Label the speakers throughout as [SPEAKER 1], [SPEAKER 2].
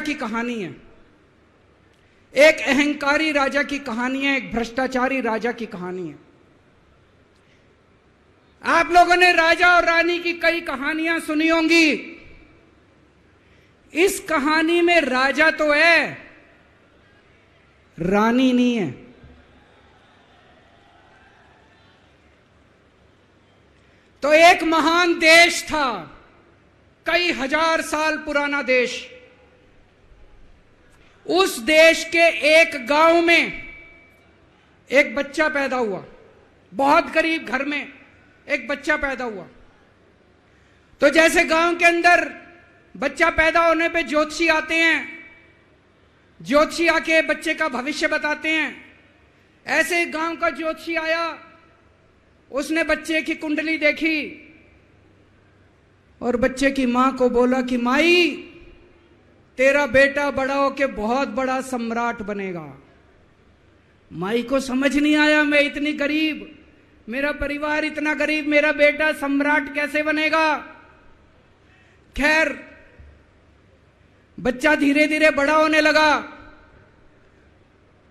[SPEAKER 1] की कहानी है, एक अहंकारी राजा की कहानी है, एक भ्रष्टाचारी राजा की कहानी है। आप लोगों ने राजा और रानी की कई कहानियां सुनी होंगी। इस कहानी में राजा तो है, रानी नहीं है। तो एक महान देश था, कई हजार साल पुराना देश। उस देश के एक गांव में एक बच्चा पैदा हुआ, बहुत गरीब घर में एक बच्चा पैदा हुआ। तो जैसे गांव के अंदर बच्चा पैदा होने पे ज्योतिषी आते हैं, ज्योतिषी आके बच्चे का भविष्य बताते हैं, ऐसे गांव का ज्योतिषी आया। उसने बच्चे की कुंडली देखी और बच्चे की मां को बोला कि माई, तेरा बेटा बड़ा होके बहुत बड़ा सम्राट बनेगा। माई को समझ नहीं आया, मैं इतनी गरीब, मेरा परिवार इतना गरीब, मेरा बेटा सम्राट कैसे बनेगा। खैर, बच्चा धीरे धीरे बड़ा होने लगा।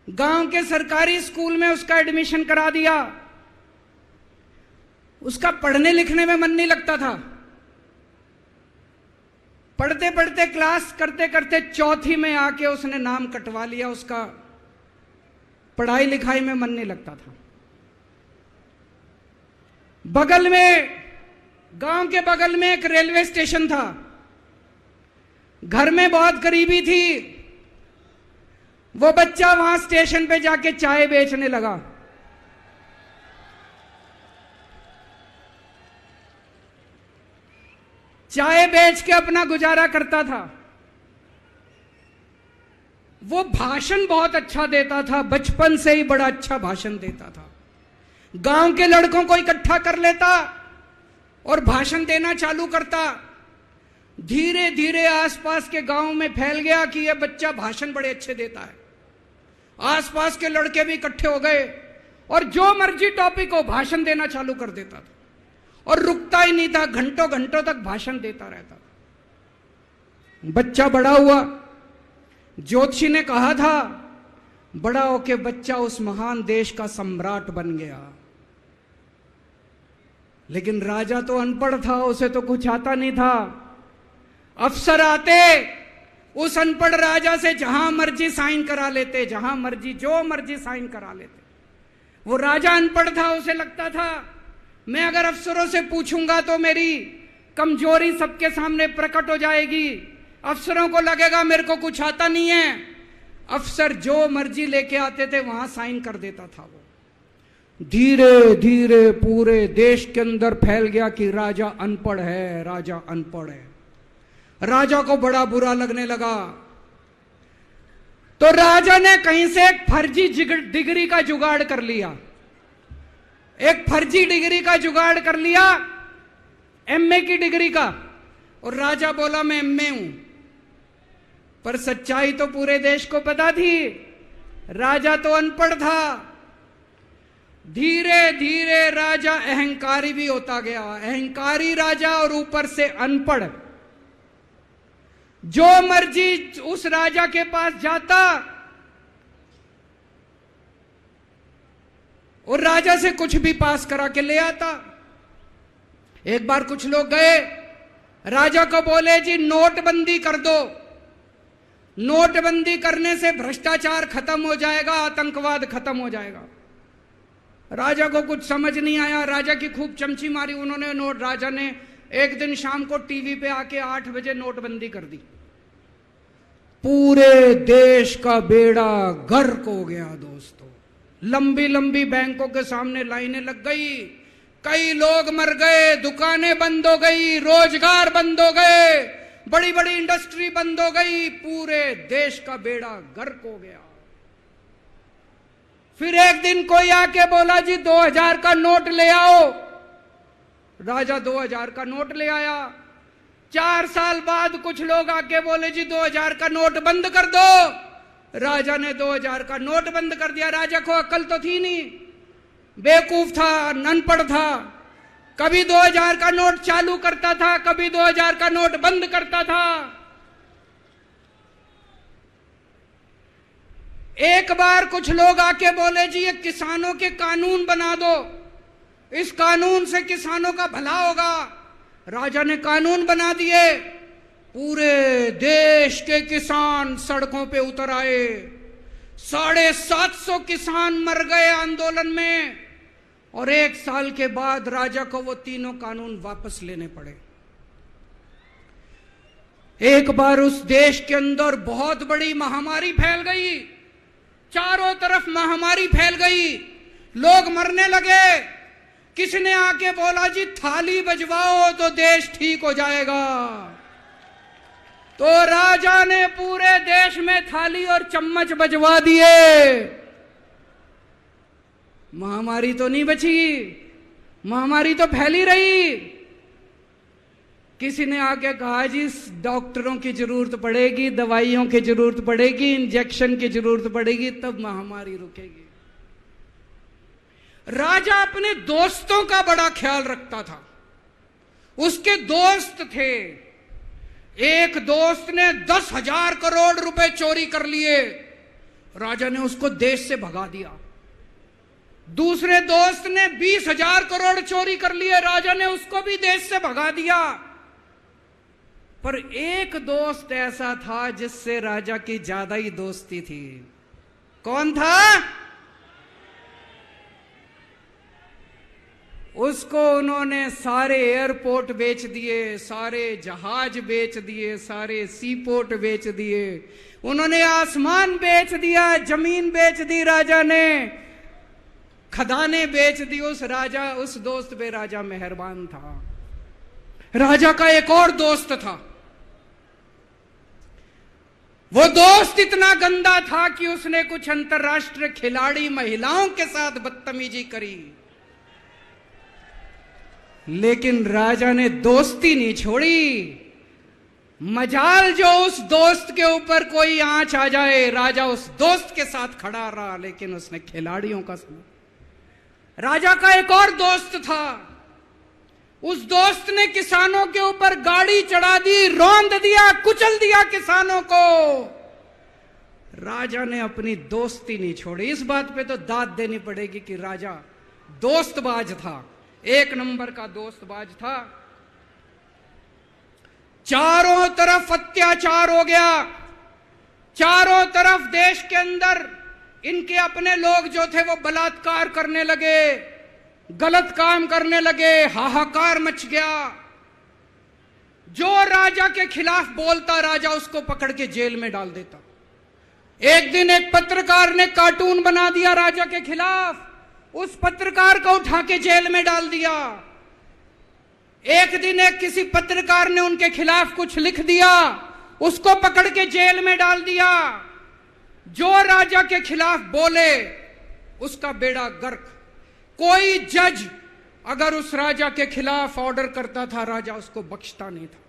[SPEAKER 1] गांव के सरकारी स्कूल में उसका एडमिशन करा दिया। उसका पढ़ने लिखने में मन नहीं लगता था। पढ़ते पढ़ते, क्लास करते करते चौथी में आके उसने नाम कटवा लिया। उसका पढ़ाई लिखाई में मन नहीं लगता था। बगल में, गांव के बगल में एक रेलवे स्टेशन था। घर में बहुत गरीबी थी। वो बच्चा वहां स्टेशन पे जाके चाय बेचने लगा। चाय बेच के अपना गुजारा करता था। वो भाषण बहुत अच्छा देता था, बचपन से ही बड़ा अच्छा भाषण देता था। गांव के लड़कों को इकट्ठा कर लेता और भाषण देना चालू करता। धीरे धीरे आसपास के गांव में फैल गया कि यह बच्चा भाषण बड़े अच्छे देता है। आसपास के लड़के भी इकट्ठे हो गए और जो मर्जी टॉपिक हो भाषण देना चालू कर देता था और रुकता ही नहीं था, घंटों घंटों तक भाषण देता रहता था। बच्चा बड़ा हुआ। ज्योतिषी ने कहा था बड़ा होके बच्चा उस महान देश का सम्राट बन गया। लेकिन राजा तो अनपढ़ था, उसे तो कुछ आता नहीं था। अफसर आते, उस अनपढ़ राजा से जहां मर्जी साइन करा लेते, जहां मर्जी जो मर्जी साइन करा लेते। वो राजा अनपढ़ था, उसे लगता था मैं अगर अफसरों से पूछूंगा तो मेरी कमजोरी सबके सामने प्रकट हो जाएगी। अफसरों को लगेगा मेरे को कुछ आता नहीं है। अफसर जो मर्जी लेके आते थे वहां साइन कर देता था। वो धीरे धीरे पूरे देश के अंदर फैल गया कि राजा अनपढ़ है, राजा अनपढ़ है। राजा को बड़ा बुरा लगने लगा। तो राजा ने कहीं से एक फर्जी डिग्री का जुगाड़ कर लिया। एक फर्जी डिग्री का जुगाड़ कर लिया, एमए की डिग्री का। और राजा बोला मैं एमए हूं। पर सच्चाई तो पूरे देश को पता थी, राजा तो अनपढ़ था। धीरे धीरे राजा अहंकारी भी होता गया। अहंकारी राजा और ऊपर से अनपढ़। जो मर्जी उस राजा के पास जाता और राजा से कुछ भी पास करा के ले आता। एक बार कुछ लोग गए, राजा को बोले जी नोटबंदी कर दो। नोटबंदी करने से भ्रष्टाचार खत्म हो जाएगा, आतंकवाद खत्म हो जाएगा। राजा को कुछ समझ नहीं आया। राजा की खूब चमची मारी उन्होंने। राजा ने एक दिन शाम को टीवी पे आके 8 बजे नोटबंदी कर दी। पूरे देश का बेड़ा गर्क हो गया दोस्तों। लंबी लंबी बैंकों के सामने लाइनें लग गई। कई लोग मर गए, दुकानें बंद हो गई, रोजगार बंद हो गए, बड़ी बड़ी इंडस्ट्री बंद हो गई। पूरे देश का बेड़ा गर्क हो गया। फिर एक दिन कोई आके बोला जी 2000 का नोट ले आओ। राजा 2000 का नोट ले आया। 4 साल बाद कुछ लोग आके बोले जी 2000 का नोट बंद कर दो। राजा ने 2000 का नोट बंद कर दिया। राजा को अकल तो थी नहीं, बेवकूफ था, अनपढ़ था। कभी 2000 का नोट चालू करता था, कभी 2000 का नोट बंद करता था। एक बार कुछ लोग आके बोले जी ये किसानों के कानून बना दो, इस कानून से किसानों का भला होगा। राजा ने कानून बना दिए, पूरे देश के किसान सड़कों पे उतर आए। 750 किसान मर गए आंदोलन में, और 1 साल के बाद राजा को वो तीनों कानून वापस लेने पड़े। एक बार उस देश के अंदर बहुत बड़ी महामारी फैल गई, चारों तरफ महामारी फैल गई, लोग मरने लगे। किसी ने आके बोला जी थाली बजवाओ तो देश ठीक हो जाएगा। तो राजा ने पूरे देश में थाली और चम्मच बजवा दिए। महामारी तो नहीं बची, महामारी तो फैली रही। किसी ने आके कहा जी डॉक्टरों की जरूरत पड़ेगी, दवाइयों की जरूरत पड़ेगी, इंजेक्शन की जरूरत पड़ेगी, तब महामारी रुकेगी। राजा अपने दोस्तों का बड़ा ख्याल रखता था। उसके दोस्त थे। एक दोस्त ने 10,000 करोड़ रुपए चोरी कर लिए, राजा ने उसको देश से भगा दिया। दूसरे दोस्त ने 20,000 करोड़ चोरी कर लिए, राजा ने उसको भी देश से भगा दिया। पर एक दोस्त ऐसा था जिससे राजा की ज्यादा ही दोस्ती थी। कौन था? उसको उन्होंने सारे एयरपोर्ट बेच दिए, सारे जहाज बेच दिए, सारे सी पोर्ट बेच दिए, उन्होंने आसमान बेच दिया, जमीन बेच दी राजा ने, खदानें बेच दी। उस दोस्त पे राजा मेहरबान था। राजा का एक और दोस्त था। वो दोस्त इतना गंदा था कि उसने कुछ अंतर्राष्ट्रीय खिलाड़ी महिलाओं के साथ बदतमीजी करी, लेकिन राजा ने दोस्ती नहीं छोड़ी। मजाल जो उस दोस्त के ऊपर कोई आंच आ जाए, राजा उस दोस्त के साथ खड़ा रहा, लेकिन उसने खिलाड़ियों का सुना। राजा का एक और दोस्त था। उस दोस्त ने किसानों के ऊपर गाड़ी चढ़ा दी, रौंद दिया, कुचल दिया किसानों को। राजा ने अपनी दोस्ती नहीं छोड़ी। इस बात पे तो दाद देनी पड़ेगी कि राजा दोस्तबाज था, 1 नंबर का दोस्तबाज था। चारों तरफ अत्याचार हो गया, चारों तरफ देश के अंदर इनके अपने लोग जो थे वो बलात्कार करने लगे, गलत काम करने लगे, हाहाकार मच गया। जो राजा के खिलाफ बोलता, राजा उसको पकड़ के जेल में डाल देता। एक दिन एक पत्रकार ने कार्टून बना दिया राजा के खिलाफ, उस पत्रकार को उठा के जेल में डाल दिया। एक दिन एक किसी पत्रकार ने उनके खिलाफ कुछ लिख दिया, उसको पकड़ के जेल में डाल दिया। जो राजा के खिलाफ बोले उसका बेड़ा गर्क। कोई जज अगर उस राजा के खिलाफ ऑर्डर करता था, राजा उसको बख्शता नहीं था।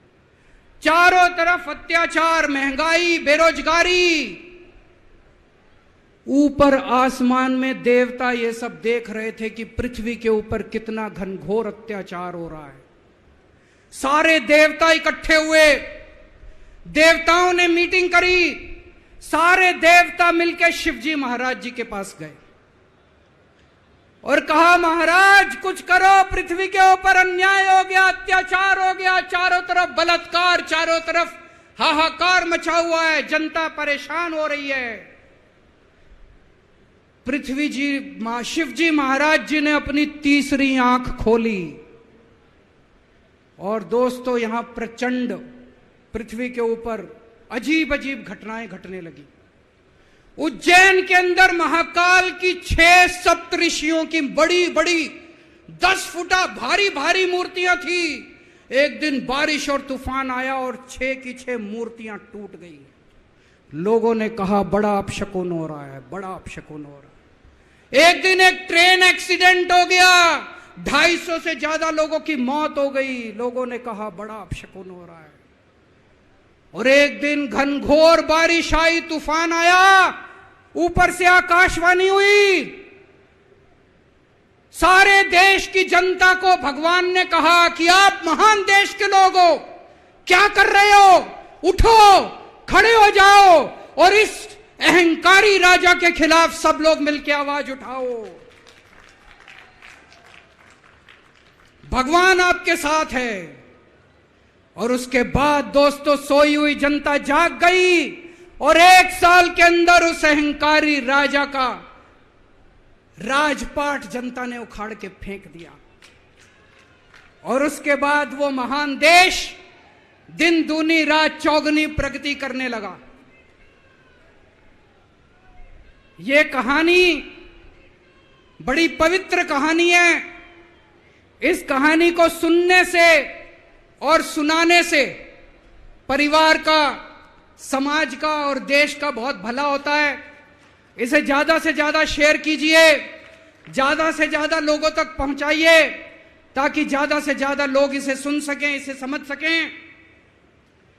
[SPEAKER 1] चारों तरफ अत्याचार, महंगाई, बेरोजगारी। ऊपर आसमान में देवता ये सब देख रहे थे कि पृथ्वी के ऊपर कितना घनघोर अत्याचार हो रहा है। सारे देवता इकट्ठे हुए, देवताओं ने मीटिंग करी। सारे देवता मिलकर शिवजी महाराज जी के पास गए और कहा, महाराज कुछ करो, पृथ्वी के ऊपर अन्याय हो गया, अत्याचार हो गया, चारों तरफ बलात्कार, चारों तरफ हाहाकार मचा हुआ है, जनता परेशान हो रही है। पृथ्वी जी, शिवजी महाराज जी ने अपनी तीसरी आंख खोली और दोस्तों यहां प्रचंड पृथ्वी के ऊपर अजीब अजीब घटनाएं घटने लगी। उज्जैन के अंदर महाकाल की 6 सप्तऋषियों की बड़ी बड़ी 10 फुटा भारी भारी मूर्तियां थी। एक दिन बारिश और तूफान आया और 6 की 6 मूर्तियां टूट गई। लोगों ने कहा बड़ा अपशकुन हो रहा है, बड़ा अपशकुन हो रहा है। एक दिन एक ट्रेन एक्सीडेंट हो गया, 250 से ज्यादा लोगों की मौत हो गई। लोगों ने कहा बड़ा अपशकुन हो रहा है। और एक दिन घनघोर बारिश आई, तूफान आया, ऊपर से आकाशवाणी हुई। सारे देश की जनता को भगवान ने कहा कि आप महान देश के लोग हो, क्या कर रहे हो, उठो, खड़े हो जाओ और इस अहंकारी राजा के खिलाफ सब लोग मिलकर आवाज उठाओ। भगवान आपके साथ है। और उसके बाद दोस्तों, सोई हुई जनता जाग गई और 1 साल के अंदर उस अहंकारी राजा का राजपाट जनता ने उखाड़ के फेंक दिया। और उसके बाद वो महान देश दिन दूनी रात चौगुनी प्रगति करने लगा। ये कहानी बड़ी पवित्र कहानी है। इस कहानी को सुनने से और सुनाने से परिवार का, समाज का और देश का बहुत भला होता है। इसे ज्यादा से ज्यादा शेयर कीजिए, ज्यादा से ज्यादा लोगों तक पहुंचाइए, ताकि ज्यादा से ज्यादा लोग इसे सुन सकें, इसे समझ सकें।